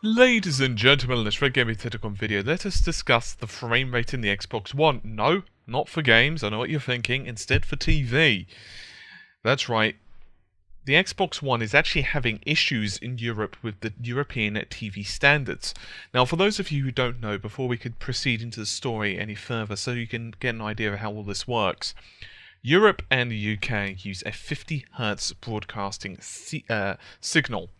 Ladies and gentlemen, in this Red Gaming Titacon video, let us discuss the frame rate in the Xbox One. No, not for games, I know what you're thinking, instead for TV. That's right, the Xbox One is actually having issues in Europe with the European TV standards. Now, for those of you who don't know, before we could proceed into the story any further, so you can get an idea of how all this works, Europe and the UK use a 50 Hz broadcasting signal.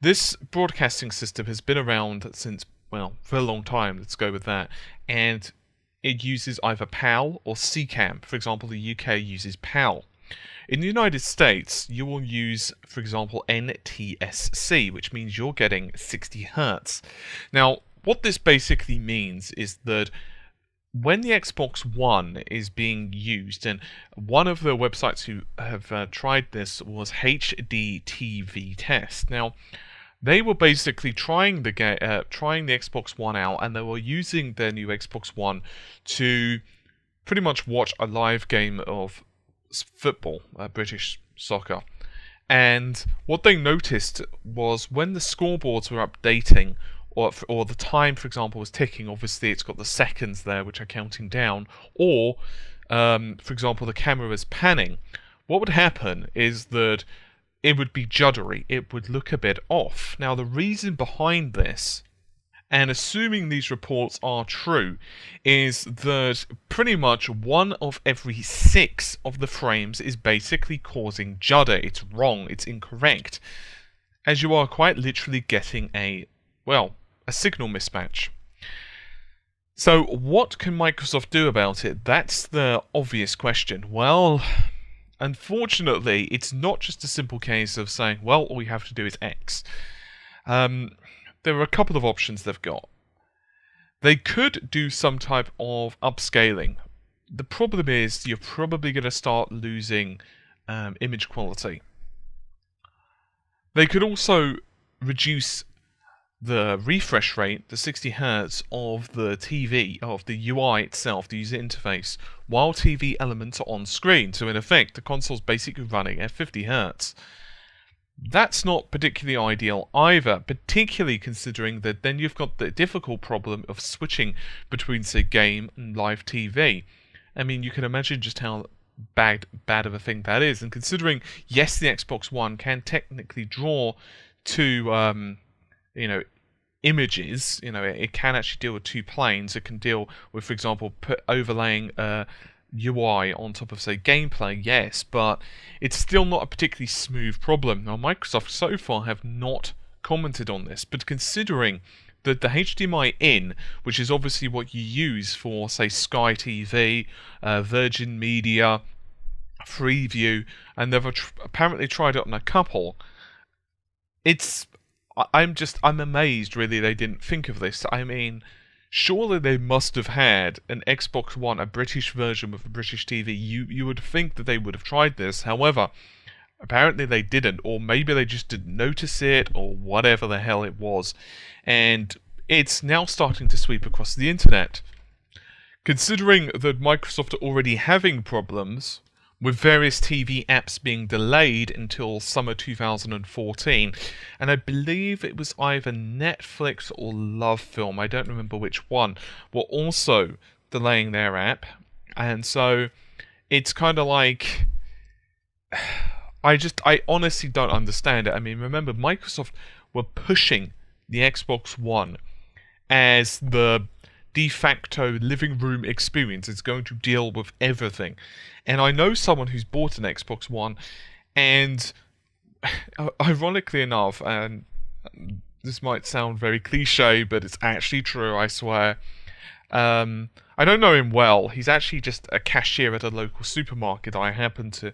This broadcasting system has been around since, well, for a long time, let's go with that, and it uses either PAL or CCAM. For example, the UK uses PAL. In the United States, you will use, for example, NTSC, which means you're getting 60 Hz. Now, what this basically means is that when the Xbox One is being used, and one of the websites who have tried this was HDTV Test. Now, they were basically trying the Xbox One out, and they were using their new Xbox One to pretty much watch a live game of football, British soccer. And what they noticed was when the scoreboards were updating, or the time, for example, was ticking, obviously it's got the seconds there which are counting down, or, for example, the camera is panning, what would happen is that it would be juddery, it would look a bit off. Now, the reason behind this, and assuming these reports are true, is that pretty much 1 of every 6 of the frames is basically causing judder. It's wrong, it's incorrect, as you are quite literally getting a signal mismatch. So what can Microsoft do about it? That's the obvious question. Well, unfortunately, it's not just a simple case of saying, well, all we have to do is X. There are a couple of options they've got. They could do some type of upscaling. The problem is you're probably going to start losing image quality. They could also reduce the refresh rate, the 60 Hz of the TV, of the UI itself, the user interface, while TV elements are on screen. So in effect, the console's basically running at 50 Hz. That's not particularly ideal either, particularly considering that then you've got the difficult problem of switching between, say, game and live TV. I mean, you can imagine just how bad of a thing that is, and considering, yes, the Xbox One can technically draw to, images, it can actually deal with 2 planes. It can deal with, for example, overlaying UI on top of, say, gameplay, yes, but it's still not a particularly smooth problem. Now, Microsoft so far have not commented on this, but considering that the HDMI in, which is obviously what you use for, say, Sky TV, Virgin Media, Freeview, and they've apparently tried it on a couple, I'm amazed, really, they didn't think of this. I mean, surely they must have had an Xbox One, a British version with a British TV. You would think that they would have tried this. However, apparently they didn't, or maybe they just didn't notice it, or whatever the hell it was. And it's now starting to sweep across the internet. Considering that Microsoft are already having problems with various TV apps being delayed until summer 2014, and I believe it was either Netflix or LoveFilm, I don't remember which one, were also delaying their app, and so it's kind of like, I honestly don't understand it. I mean, remember, Microsoft were pushing the Xbox One as the de facto living room experience. It's going to deal with everything. And I know someone who's bought an Xbox One, and ironically enough, and this might sound very cliche, but it's actually true, I swear. I don't know him well. He's actually just a cashier at a local supermarket I happen to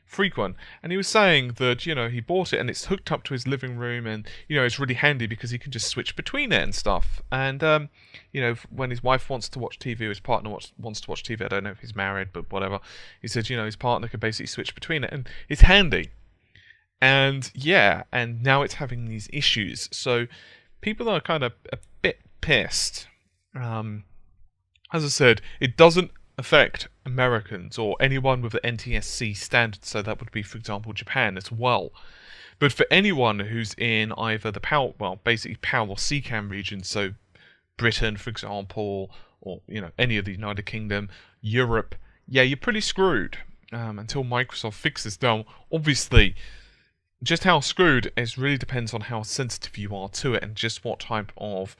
frequent, and he was saying that, he bought it and it's hooked up to his living room, and, it's really handy because he can just switch between it and stuff. And, when his wife wants to watch TV, or his partner wants to watch TV, I don't know if he's married, but whatever, he said, his partner can basically switch between it, and it's handy. And, yeah, and now it's having these issues, so people are kind of a bit pissed. As I said, it doesn't affect Americans or anyone with the NTSC standard, so that would be, for example, Japan as well. But for anyone who's in either the PAL, well, basically PAL or CCAM regions, so Britain, for example, or any of the United Kingdom, Europe, yeah, you're pretty screwed until Microsoft fixes. Now, obviously, just how screwed it really depends on how sensitive you are to it and just what type of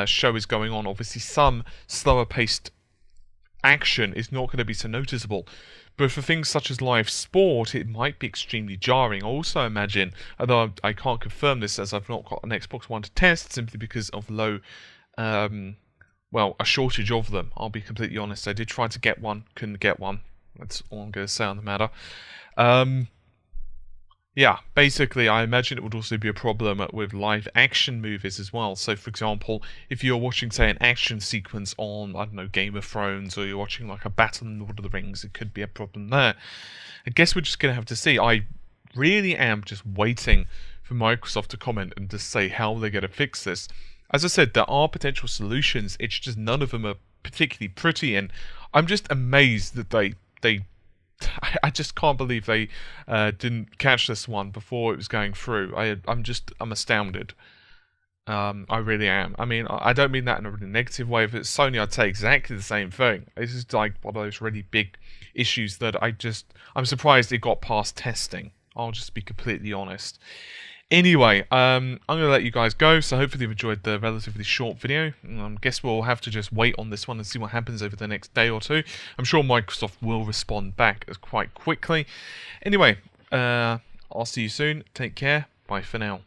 show is going on. Obviously, some slower-paced action is not going to be so noticeable. But for things such as live sport, it might be extremely jarring. I also imagine, although I can't confirm this as I've not got an Xbox One to test, simply because of low, well, a shortage of them. I'll be completely honest. I did try to get one, couldn't get one. That's all I'm going to say on the matter. Yeah, basically, I imagine it would also be a problem with live action movies as well. So, for example, if you're watching, say, an action sequence on, I don't know, Game of Thrones, or you're watching like a battle in Lord of the Rings, it could be a problem there. I guess we're just going to have to see. I really am just waiting for Microsoft to comment and to say how they're going to fix this. As I said, there are potential solutions. It's just none of them are particularly pretty, and I'm just amazed that they I just can't believe they didn't catch this one before it was going through. I'm astounded. I really am. I mean, I don't mean that in a really negative way. If it's Sony, I'd say exactly the same thing. This is like one of those really big issues that I'm surprised it got past testing. I'll just be completely honest. Anyway, I'm going to let you guys go, so hopefully you've enjoyed the relatively short video. Guess we'll have to just wait on this one and see what happens over the next day or two. I'm sure Microsoft will respond back quite quickly. Anyway, I'll see you soon. Take care. Bye for now.